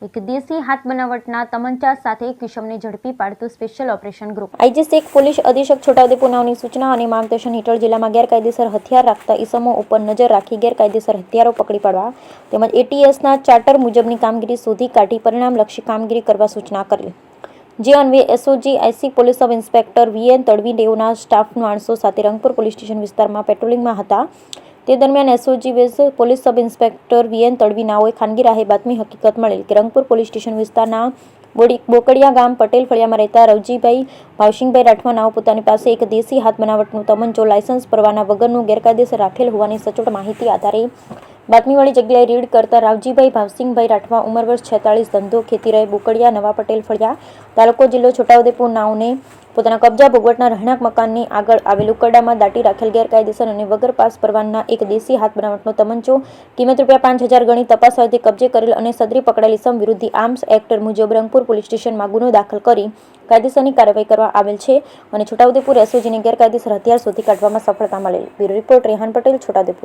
એક દેશી હાથ બનાવટના તમંચા સાથે એક ઇસમને ઝડપી પાડતું special operation group IG Sheikh police અધિક્ષક છોટાઉદેપુર નાઓની સૂચના અને માર્ગદર્શન હેઠળ જિલ્લામાં ગેરકાયદેસર હથિયાર રાખતા ઇસમો ઉપર નજર રાખી ગેરકાયદેસર હથિયારો પકડી પાડવા તેમજ એટીએસના ચાર્ટર મુજબની કામગીરી શોધી કાઢી પરિણામલક્ષી કામગીરી કરવા સૂચના કરેલ। જે અન્વયે SOG IC police sub inspector VN Tadvi દેવના સ્ટાફ માણસો સાથે રંગપુર પોલીસ સ્ટેશન વિસ્તારમાં પેટ્રોલિંગમાં હતા। તે દરમિયાન SOG police sub inspector VN Tadvi નાઓએ ખાનગી રાહે બાતમી હકીકત મળેલ કે રંગપુર પોલીસ સ્ટેશન વિસ્તારના બોકડિયા ગામ પટેલ ફળિયામાં રહેતા રવજીભાઈ ભાવસિંગભાઈ રાઠવા નાઓ પોતાની પાસે એક દેશી હાથ બનાવટનું તમંચો લાયસન્સ પરવાના વગરનું ગેરકાયદેસર રાખેલ હોવાની સચોટ માહિતી આધારે બાતમીવાળી જગ્યાએ રેડ કરતા રાવજીભાઈ ભાવસિંગભાઈ રાઠવા ઉંમર વર્ષ 46 ધંધો ખેતી રહે બોકડિયા નવા પટેલ ફળિયા તાલુકો જિલ્લો છોટાઉદેપુર નાઓને પોતાના કબજા ભોગવટના રહેણાંક મકાનની આગળ આવેલ ઉકરડામાં દાટી રાખેલ ગેરકાયદેસર અને વગર પાસ પરવાના એક દેશી હાથ બનાવટનો તમંચો કિંમત ₹5000 ગણી તપાસ અર્થે કબજે કરેલ અને સદરી પકડાયેલ ઇસમ વિરુદ્ધ આર્મ્સ એક્ટ મુજબ રંગપુર પોલીસ સ્ટેશનમાં ગુનો દાખલ કરી કાયદેસરની કાર્યવાહી કરવા આવેલ છે અને છોટાઉદેપુર એસઓજીને ગેરકાયદેસર હથિયાર શોધી કાઢવામાં સફળતા મળેલ। Bureau report Rehan Patel, Chhota Udepur.